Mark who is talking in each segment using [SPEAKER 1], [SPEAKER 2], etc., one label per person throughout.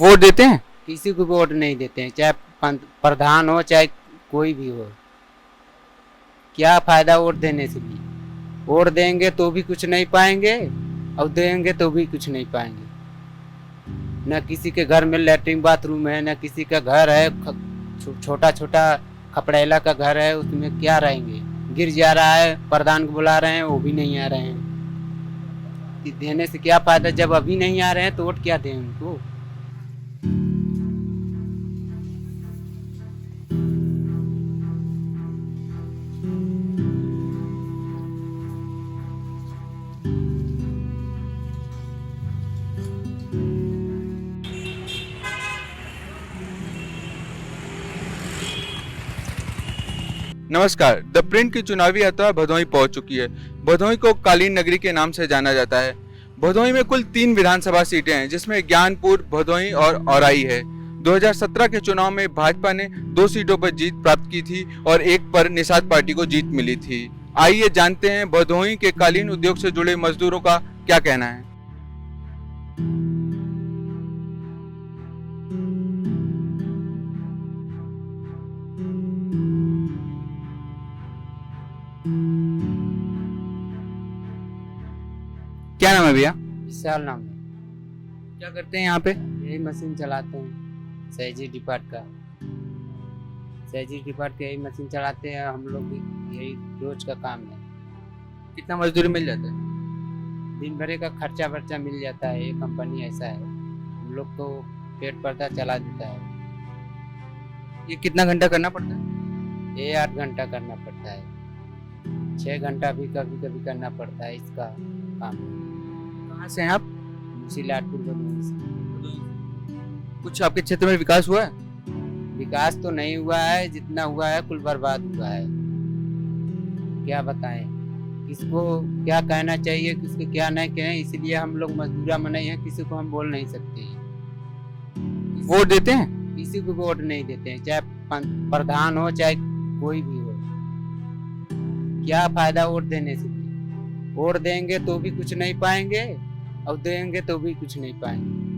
[SPEAKER 1] Vote देते हैं?
[SPEAKER 2] किसी को वोट नहीं देते हैं, चाहे प्रधान हो चाहे कोई भी हो। क्या फायदा वोट देने से भी? वोट देंगे तो भी कुछ नहीं पाएंगे और देंगे तो भी कुछ नहीं पाएंगे। न किसी के घर में लैट्रिन बाथरूम है, न किसी का घर है, छोटा छोटा खपड़ेला का घर है, उसमें क्या रहेंगे? गिर जा रहा है, प्रधान को बुला रहे हैं वो भी नहीं आ रहे हैं। देने से क्या फायदा? जब अभी नहीं आ रहे हैं तो वोट क्या दें उनको?
[SPEAKER 1] नमस्कार। द प्रिंट की चुनावी यात्रा भदोही पहुंच चुकी है। भदोही को कालीन नगरी के नाम से जाना जाता है। भदोही में कुल 3 विधानसभा सीटें हैं, जिसमें ज्ञानपुर, भदोही और औराई है। 2017 के चुनाव में भाजपा ने 2 सीटों पर जीत प्राप्त की थी और एक पर निषाद पार्टी को जीत मिली थी। आइए जानते हैं भदोही के कालीन उद्योग से जुड़े मजदूरों का क्या कहना है। क्या नाम है भैया?
[SPEAKER 2] विशाल नाम है।
[SPEAKER 1] क्या करते हैं यहाँ पे?
[SPEAKER 2] यही मशीन चलाते हैं, सहजी डिपार्ट का। सहजी डिपार्ट का यही मशीन चलाते हैं हम लोग, यही रोज का काम है।
[SPEAKER 1] कितना मजदूरी मिल जाता है?
[SPEAKER 2] दिन भर का खर्चा वर्चा मिल जाता है। ये कंपनी ऐसा है, हम लोग को पेट पर्दा चला देता है।
[SPEAKER 1] ये कितना घंटा करना पड़ता है?
[SPEAKER 2] ये 8 घंटा करना पड़ता है, 6 घंटा भी कभी कभी करना पड़ता है इसका काम।
[SPEAKER 1] कहाँ से हैं आप?
[SPEAKER 2] मुसीलाटपुर भदोही से।
[SPEAKER 1] कुछ आपके क्षेत्र में विकास हुआ है?
[SPEAKER 2] विकास तो नहीं हुआ है, जितना हुआ है कुल बर्बाद हुआ है। क्या बताएं, किसको क्या कहना चाहिए, किसको क्या नहीं कहें। इसलिए हम लोग मजदूरा में नहीं है, किसी को हम बोल नहीं सकते।
[SPEAKER 1] वोट देते हैं?
[SPEAKER 2] किसी को वोट नहीं देते हैं, चाहे प्रधान हो चाहे कोई भी हो। क्या फायदा वोट देने से भी? वोट देंगे तो भी कुछ नहीं पाएंगे और देंगे तो भी कुछ नहीं पाएंगे।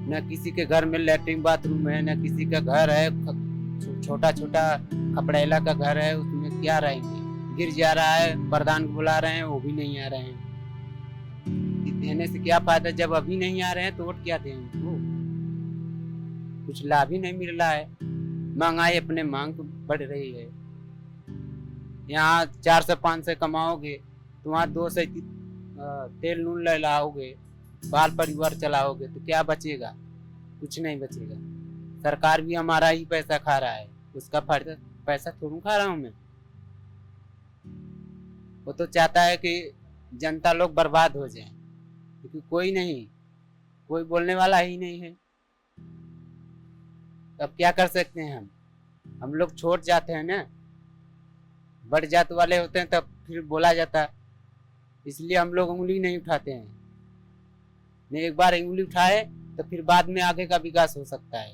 [SPEAKER 2] न किसी के घर में लैट्रिन बाथरूम है, न किसी का घर है, छोटा छोटा खपड़ेला का घर है, उसमें क्या रहेंगे? गिर जा रहा है, प्रधान को बुला रहे हैं वो भी नहीं आ रहे हैं। देने से क्या फायदा? जब अभी नहीं आ रहे हैं तो वोट क्या दें उनको? कुछ लाभ ही नहीं मिल रहा है। महंगाई अपने मांग बढ़ रही है। यहाँ 400-500 कमाओगे तो वहाँ 2 से तेल नून ले लाओगे, बाल परिवार चलाओगे तो क्या बचेगा? कुछ नहीं बचेगा। सरकार भी हमारा ही पैसा खा रहा है, उसका पैसा थोड़ा खा रहा हूँ मैं। वो तो चाहता है कि जनता लोग बर्बाद हो जाए, क्योंकि कोई बोलने वाला ही नहीं है। अब क्या कर सकते हैं हम लोग छोड़ जाते हैं ना। बढ़ जात वाले होते हैं तब फिर बोला जाता है, इसलिए हम लोग उंगली नहीं उठाते हैं। नहीं, एक बार उंगली उठाए तो फिर बाद में आगे का विकास हो सकता है,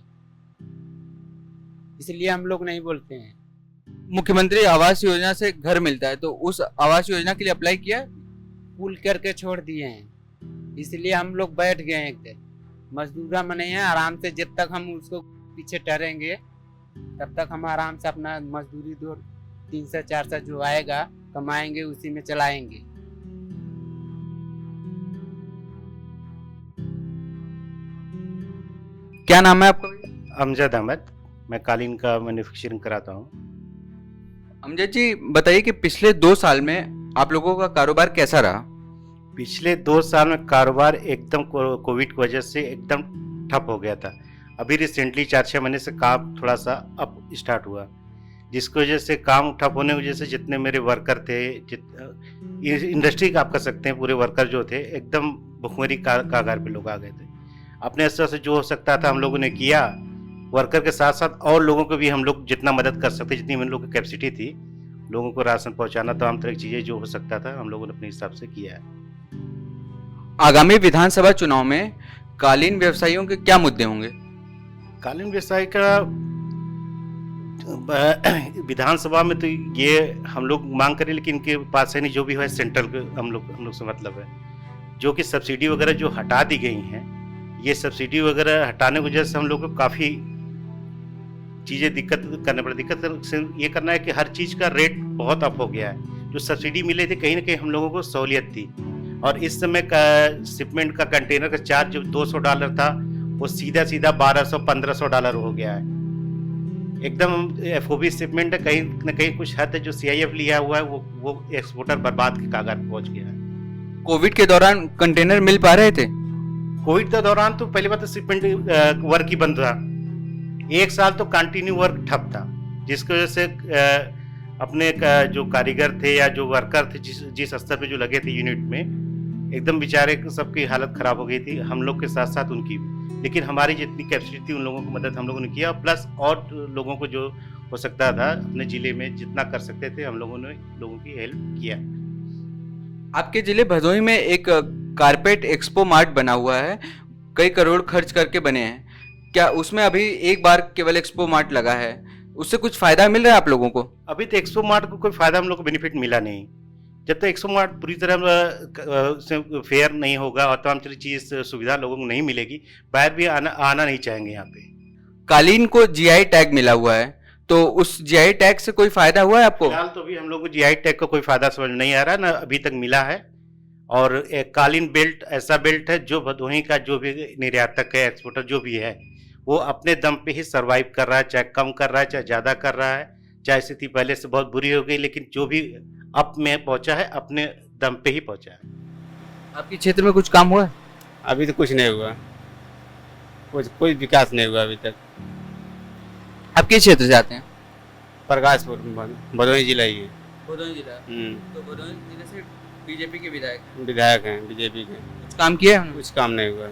[SPEAKER 2] इसलिए हम लोग नहीं बोलते हैं।
[SPEAKER 1] मुख्यमंत्री आवास योजना से घर मिलता है, तो उस आवास योजना के लिए अप्लाई किया?
[SPEAKER 2] पुल करके छोड़ दिए हैं, इसलिए हम लोग बैठ गए हैं। एकदम मजदूरा में नहीं है, आराम से जब तक हम उसको पीछे टहरेंगे तब तक हम आराम से अपना मजदूरी 300-400 जो आएगा कमाएंगे, उसी में चलाएंगे।
[SPEAKER 1] क्या नाम है आपका?
[SPEAKER 3] अमजद अहमद। मैं कालीन का मैन्युफैक्चरिंग कराता हूँ।
[SPEAKER 1] अमजद जी, बताइए कि पिछले 2 साल में आप लोगों का कारोबार कैसा रहा?
[SPEAKER 3] पिछले 2 साल में कारोबार एकदम कोविड की वजह से एकदम ठप हो गया था। अभी रिसेंटली 4-6 महीने से काम थोड़ा सा अप स्टार्ट हुआ, जिसकी वजह से काम ठप होने की वजह से जितने मेरे वर्कर थे, इंडस्ट्री का आप कह सकते हैं, पूरे वर्कर जो थे एकदम भुखमरी कागार पे लोग आ गए थे। अपने स्तर से जो हो सकता था हम लोगों ने किया। वर्कर के साथ साथ और लोगों को भी हम लोग जितना मदद कर सकते, जितनी हम लोग की कैपेसिटी थी, लोगों को राशन पहुंचाना, तमाम तरह की चीज़ें जो हो सकता था हम लोगों ने अपने हिसाब से किया है।
[SPEAKER 1] आगामी विधानसभा चुनाव में कालीन व्यवसायियों के क्या मुद्दे होंगे?
[SPEAKER 3] कालीन व्यवसाय का विधानसभा में तो ये हम लोग मांग करें, लेकिन इनके पास है नहीं। जो भी है सेंट्रल हम लोग से मतलब है, जो कि सब्सिडी वगैरह जो हटा दी गई हैं, ये सब्सिडी वगैरह हटाने की वजह से हम लोग को काफ़ी चीज़ें दिक्कत करने पड़े। दिक्कत से ये करना है कि हर चीज़ का रेट बहुत अप हो गया है। जो सब्सिडी मिले थे कहीं ना कहीं हम लोगों को सहूलियत थी, और इस समय का शिपमेंट का कंटेनर का चार्ज जो $200 था वो सीधा सीधा $1200-1500 हो गया है। एकदम एफओबी शिपमेंट है, कहीं ना कहीं कुछ हद है जो सीआईएफ लिया हुआ है वो एक्सपोर्टर बर्बाद के कागार पहुंच गया है।
[SPEAKER 1] कोविड के दौरान कंटेनर मिल पा रहे थे?
[SPEAKER 3] कोविड के दौरान तो पहली बात तो शिपमेंट वर्क ही बंद था। 1 साल तो कंटिन्यू वर्क ठप था, जिसकी वजह से अपने जो कारीगर थे या जो वर्कर थे जिस स्तर पे जो लगे थे यूनिट में, एकदम बेचारे सबकी हालत खराब हो गई थी, हम लोग के साथ साथ उनकी भी। लेकिन हमारी जितनी कैपेसिटी थी उन लोगों की मदद हम लोगों ने किया, प्लस और लोगों को जो हो सकता था अपने ज़िले में जितना कर सकते थे हम लोगों ने लोगों की हेल्प किया।
[SPEAKER 1] आपके जिले भदोही में एक कारपेट एक्सपो मार्ट बना हुआ है, कई करोड़ खर्च करके बने हैं। क्या उसमें अभी एक बार केवल एक्सपो मार्ट लगा है, उससे कुछ फायदा मिल रहा है आप लोगों को?
[SPEAKER 3] अभी तो एक्सपो मार्ट को कोई फायदा हम लोग को बेनिफिट मिला नहीं। जब तक एक्सपो मार्ट पूरी तरह से फेयर नहीं होगा और तमाम चीज़ सुविधा लोगों को नहीं मिलेगी, बाहर भी आना नहीं चाहेंगे यहाँ पे।
[SPEAKER 1] कालीन को जीआई टैग मिला हुआ है, तो उस जीआई टैग से कोई फायदा हुआ है आपको?
[SPEAKER 3] फिलहाल तो अभी हम लोग को जीआई टैग का कोई फायदा समझ नहीं आ रहा, ना अभी तक मिला है। और एक कालीन बेल्ट ऐसा बेल्ट है जो भदोही का जो भी निर्यातक है, एक्सपोर्टर जो भी है, वो अपने दम पे ही सर्वाइव कर रहा है, चाहे कम कर रहा है चाहे ज़्यादा कर रहा है, चाहे स्थिति पहले से बहुत बुरी हो गई, लेकिन जो भी अप में पहुंचा है अपने दम पे ही पहुंचा है।
[SPEAKER 1] आपके क्षेत्र में कुछ काम हुआ है?
[SPEAKER 4] अभी तो कुछ नहीं हुआ, कोई विकास नहीं हुआ अभी तक।
[SPEAKER 1] आप किस क्षेत्र से आते हैं?
[SPEAKER 4] प्रकाशपुर भदोही जिला ही है।
[SPEAKER 1] भदोही जिला। तो भदोही जिले से बीजेपी के
[SPEAKER 4] विधायक हैं बीजेपी के।
[SPEAKER 1] कुछ काम किए हैं?
[SPEAKER 4] कुछ काम नहीं हुआ,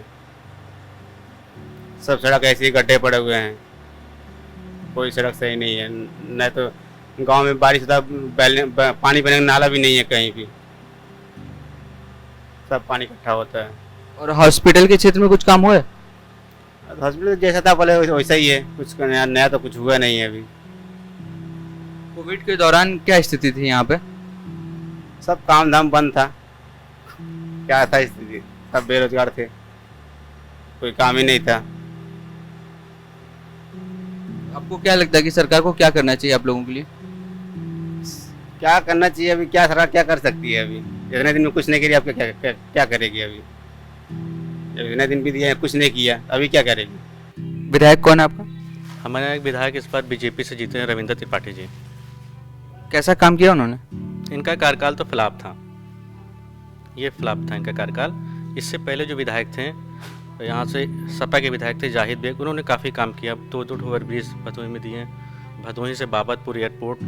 [SPEAKER 4] सब सड़क ऐसे ही गड्ढे पड़े हुए हैं, कोई सड़क सही नहीं है। न तो गांव में बारिश होता पानी बने नाला भी नहीं है कहीं भी, सब पानी इकट्ठा होता है।
[SPEAKER 1] और हॉस्पिटल के क्षेत्र में कुछ काम हुआ है?
[SPEAKER 4] हॉस्पिटल जैसा था पहले वैसा ही है, कुछ नया तो कुछ हुआ नहीं है अभी।
[SPEAKER 1] कोविड के दौरान क्या स्थिति थी यहाँ पे?
[SPEAKER 4] सब काम धाम बंद था, क्या था स्थिति, सब बेरोजगार थे, कोई काम ही नहीं था।
[SPEAKER 1] आपको क्या लगता है कि सरकार को क्या करना चाहिए आप लोगों के लिए?
[SPEAKER 4] क्या करना चाहिए अभी, क्या सरकार क्या कर सकती है अभी? इतने दिन में कुछ नहीं करी, आप क्या करेगी अभी? जब इतने दिन भी दिए कुछ नहीं किया, अभी क्या करेगी?
[SPEAKER 1] विधायक कौन है आपका?
[SPEAKER 5] हमारे एक विधायक इस बार बीजेपी से जीते हैं, रविंद्र त्रिपाठी जी।
[SPEAKER 1] कैसा काम किया उन्होंने?
[SPEAKER 5] इनका कार्यकाल तो फ्लॉप था, ये फ्लॉप था इनका कार्यकाल। इससे पहले जो विधायक थे यहाँ से सपा के विधायक थे जाहिद बेग, उन्होंने काफ़ी काम किया। 2 ओवरब्रिज भदोही में दिए, भदोही से बाबतपुर एयरपोर्ट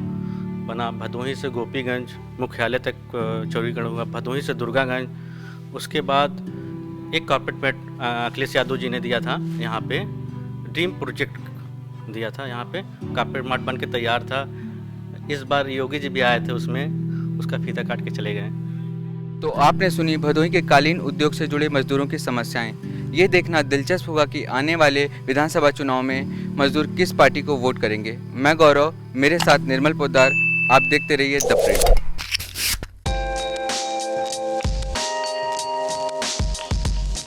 [SPEAKER 5] बना, भदोही से गोपीगंज मुख्यालय तक चौड़ीकरण हुआ, भदोही से दुर्गागंज। उसके बाद एक कॉर्पोरेट अखिलेश यादव जी ने दिया था यहाँ पे, ड्रीम प्रोजेक्ट दिया था, यहाँ पे कॉर्पोरेट मार्ट बन के तैयार था। इस बार योगी जी भी आए थे, उसमें उसका फीता काट के चले गए।
[SPEAKER 1] तो आपने सुनी भदोही के कालीन उद्योग से जुड़े मजदूरों की समस्याएं। ये देखना दिलचस्प होगा कि आने वाले विधानसभा चुनाव में मजदूर किस पार्टी को वोट करेंगे। मैं गौरव, मेरे साथ निर्मल पोद्दार। आप देखते रहिए द प्रिंट।